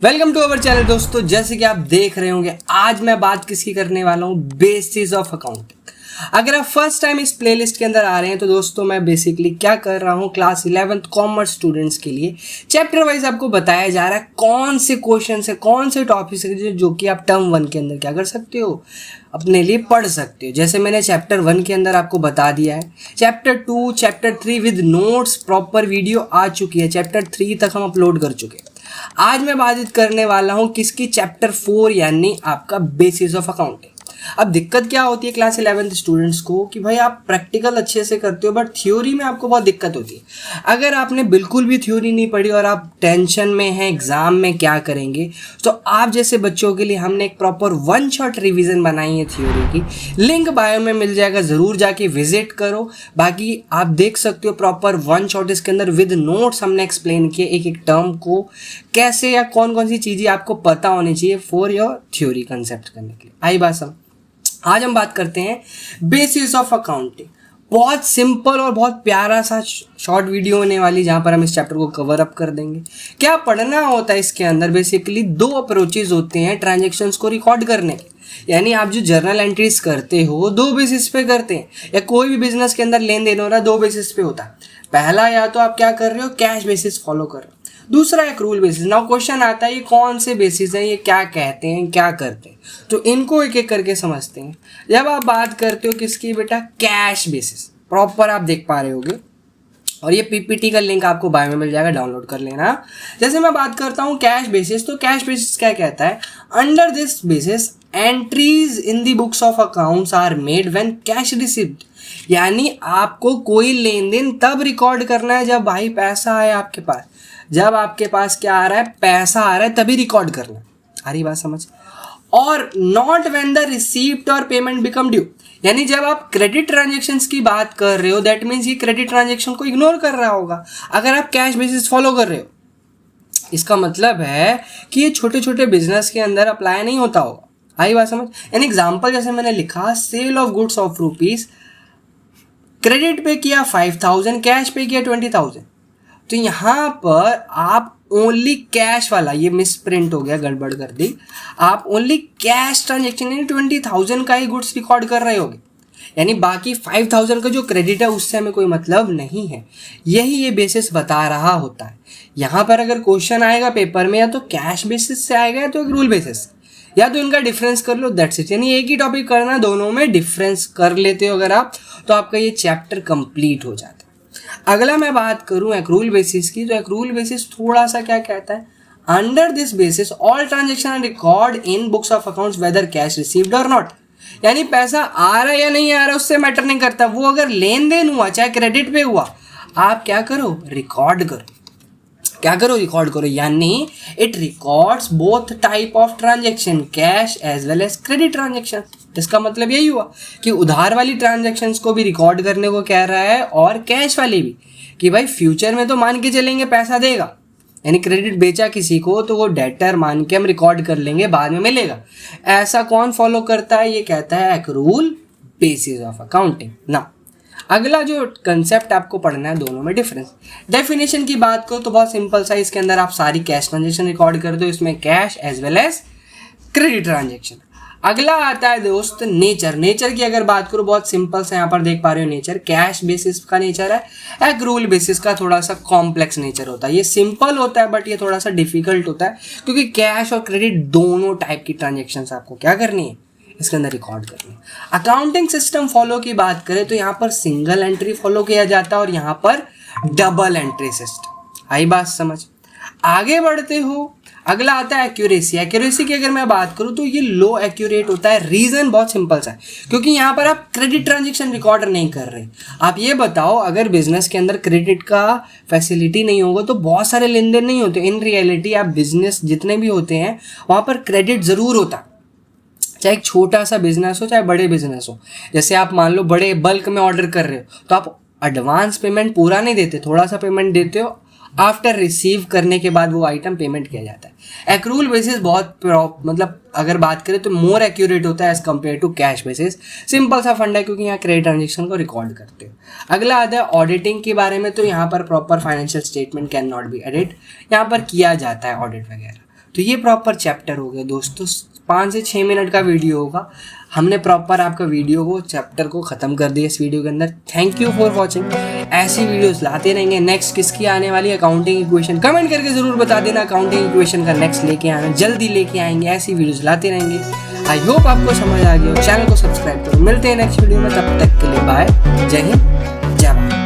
Welcome to our channel दोस्तों। जैसे कि आप देख रहे होंगे आज मैं बात किसकी करने वाला हूँ, बेसिस ऑफ अकाउंटिंग। अगर आप फर्स्ट टाइम इस प्लेलिस्ट के अंदर आ रहे हैं तो दोस्तों मैं बेसिकली क्या कर रहा हूँ, क्लास 11th कॉमर्स स्टूडेंट्स के लिए चैप्टर वाइज आपको बताया जा रहा है कौन से क्वेश्चन है, कौन से टॉपिक्स है जो कि आप टर्म 1 के अंदर क्या कर सकते हो, अपने लिए पढ़ सकते हो। जैसे मैंने चैप्टर 1 के अंदर आपको बता दिया है, chapter 2 chapter 3 with notes proper video आ चुकी है, चैप्टर 3 तक हम अपलोड कर चुके हैं। आज मैं बात करने वाला हूं किसकी, चैप्टर 4 यानी आपका बेसिस ऑफ अकाउंटिंग। अब दिक्कत क्या होती है क्लास 11th स्टूडेंट्स को कि भाई आप प्रैक्टिकल अच्छे से करते हो बट थ्योरी में आपको बहुत दिक्कत होती है। अगर आपने बिल्कुल भी थ्योरी नहीं पढ़ी और आप टेंशन में हैं एग्जाम में क्या करेंगे, तो आप जैसे बच्चों के लिए हमने एक प्रॉपर 1 शॉट रिवीजन बनाई है थ्योरी की। लिंक बायो में मिल जाएगा, ज़रूर जाके विजिट करो। बाकी आप देख सकते हो प्रॉपर 1 शॉट इसके अंदर विद नोट्स हमने एक्सप्लेन किए, एक एक टर्म को कैसे या कौन कौन सी चीज़ें आपको पता होनी चाहिए फॉर योर थ्योरी कंसेप्ट करने के लिए। आई बात समझ। आज हम बात करते हैं बेसिस ऑफ अकाउंटिंग। बहुत सिंपल और बहुत प्यारा सा शॉर्ट वीडियो होने वाली, जहाँ पर हम इस चैप्टर को कवर अप कर देंगे। क्या पढ़ना होता है इसके अंदर, बेसिकली 2 अप्रोचेज होते हैं ट्रांजैक्शंस को रिकॉर्ड करने के। यानी आप जो जर्नल एंट्रीज करते हो 2 बेसिस पे करते हैं, या कोई भी बिजनेस के अंदर लेन देन हो रहा है 2 बेसिस पे होता है। पहला, या तो आप क्या कर रहे हो, कैश बेसिस फॉलो कर रहे हो। दूसरा एक रूल बेसिस। नाउ क्वेश्चन आता है ये कौन से बेसिस हैं, ये क्या कहते हैं, क्या करते हैं, तो इनको एक एक करके समझते हैं। जब आप बात करते हो किसकी बेटा, कैश बेसिस, प्रॉपर आप देख पा रहे होगे और ये पीपीटी का लिंक आपको बायो में मिल जाएगा, डाउनलोड कर लेना। जैसे मैं बात करता हूँ कैश बेसिस, तो कैश बेसिस क्या कहता है, under this basis entries in the books of accounts are made when cash received. यानी आपको कोई लेन देन तब रिकॉर्ड करना है जब भाई पैसा आए आपके पास। जब आपके पास क्या आ रहा है, पैसा आ रहा है, तभी रिकॉर्ड करना। आ रही बात समझ। और नॉट व्हेन द रिसीप्ट और पेमेंट बिकम ड्यू। यानी जब आप क्रेडिट ट्रांजेक्शन्स की बात कर रहे हो, दैट मीन्स ये क्रेडिट ट्रांजेक्शन को इग्नोर कर रहा होगा अगर आप कैश बेसिस फॉलो कर रहे हो। इसका मतलब है कि ये छोटे छोटे बिजनेस के अंदर अप्लाई नहीं होता होगा। आई बात समझ। यानी एग्जाम्पल जैसे मैंने लिखा, sale of goods of rupees, credit पे किया 5000, कैश पे किया 20000। तो यहाँ पर आप ओनली कैश वाला, ये मिस प्रिंट हो गया, गड़बड़ कर दी, आप ओनली कैश ट्रांजेक्शन यानी 20000 का ही गुड्स रिकॉर्ड कर रहे होगे। यानी बाकी 5000 का जो क्रेडिट है उससे हमें कोई मतलब नहीं है। यही ये बेसिस बता रहा होता है। यहाँ पर अगर क्वेश्चन आएगा पेपर में, या तो कैश बेसिस से आएगा या तो एक रूल बेसिस, या तो इनका डिफरेंस कर लो, दैट्स इट। यानी एक ही टॉपिक करना, दोनों में डिफरेंस कर लेते हो अगर आप, तो आपका ये चैप्टर कंप्लीट हो जाता है। अगला मैं बात करूं एक्रूल बेसिस की, तो एक्रूल बेसिस थोड़ा सा क्या कहता है, under this basis all transaction record in books of accounts whether cash received और नॉट। यानी पैसा आ रहा है या नहीं आ रहा उससे मैटर नहीं करता, वो अगर लेन देन हुआ चाहे क्रेडिट पे हुआ, आप क्या करो, रिकॉर्ड करो। क्या करो, रिकॉर्ड करो। यानी it records both type of transaction, cash as well as credit transaction. इसका मतलब यही हुआ कि उधार वाली ट्रांजेक्शन्स को भी रिकॉर्ड करने को कह रहा है और कैश वाली भी, कि भाई फ्यूचर में तो मान के चलेंगे पैसा देगा, यानी क्रेडिट बेचा किसी को तो वो डेटर मान के हम रिकॉर्ड कर लेंगे, बाद में मिलेगा। ऐसा कौन फॉलो करता है, ये कहता है एक्रूल बेसिस ऑफ अकाउंटिंग ना। अगला जो कंसेप्ट आपको पढ़ना है, दोनों में डिफरेंस। डेफिनेशन की बात करो तो बहुत सिंपल सा, इसके अंदर आप सारी कैश ट्रांजेक्शन रिकॉर्ड कर दो, इसमें cash as well as credit transaction. अगला आता है दोस्त नेचर। नेचर की अगर बात करो बहुत सिंपल सा, यहाँ पर देख पा रहे हो नेचर कैश बेसिस का नेचर है, एक्रूल बेसिस का थोड़ा सा कॉम्प्लेक्स नेचर होता है। ये सिंपल होता है बट ये थोड़ा सा डिफिकल्ट होता है, क्योंकि कैश और क्रेडिट दोनों टाइप की ट्रांजेक्शन आपको क्या करनी है, इसके अंदर रिकॉर्ड करनी है। अकाउंटिंग सिस्टम फॉलो की बात करें तो यहाँ पर सिंगल एंट्री फॉलो किया जाता है और यहाँ पर डबल एंट्री सिस्टम। आई बात समझ। आगे बढ़ते हो, अगला आता है एक्यूरेसी। एक्यूरेसी की अगर मैं बात करूं तो ये लो एक्यूरेट होता है। रीजन बहुत सिंपल सा है, क्योंकि यहाँ पर आप क्रेडिट ट्रांजेक्शन रिकॉर्ड नहीं कर रहे। आप ये बताओ, अगर बिजनेस के अंदर क्रेडिट का फैसिलिटी नहीं होगा तो बहुत सारे लेन देन नहीं होते। इन रियलिटी आप बिजनेस जितने भी होते हैं वहाँ पर क्रेडिट ज़रूर होता, चाहे एक छोटा सा बिजनेस हो चाहे बड़े बिजनेस हो। जैसे आप मान लो बड़े बल्क में ऑर्डर कर रहे हो तो आप एडवांस पेमेंट पूरा नहीं देते, थोड़ा सा पेमेंट देते हो, आफ्टर रिसीव करने के बाद वो आइटम पेमेंट किया जाता है। एक्रूल बेसिस बहुत मतलब अगर बात करें तो मोर एक्यूरेट होता है as compare to cash basis. Simple सा फंड है, क्योंकि यहाँ क्रेडिट ट्रांजेक्शन को रिकॉर्ड करते हो। अगला आता है ऑडिटिंग के बारे में, तो यहाँ पर proper financial statement can not be edit, यहाँ पर किया जाता है ऑडिट वगैरह। तो ये प्रॉपर चैप्टर हो गया दोस्तों, 5 से 6 मिनट का वीडियो होगा। हमने प्रॉपर आपका वीडियो को चैप्टर को ख़त्म कर दिया इस वीडियो के अंदर। Thank you for watching. ऐसी वीडियोस लाते रहेंगे। नेक्स्ट किसकी आने वाली अकाउंटिंग इक्वेशन कमेंट करके ज़रूर बता देना। अकाउंटिंग इक्वेशन का नेक्स्ट लेके आना, जल्दी लेके आएंगे। ऐसी वीडियोस लाते रहेंगे। आई होप आपको समझ आ गया। चैनल को सब्सक्राइब करो। मिलते हैं नेक्स्ट वीडियो में, तब तक के लिए बाय। जय हिंद, जय भारत।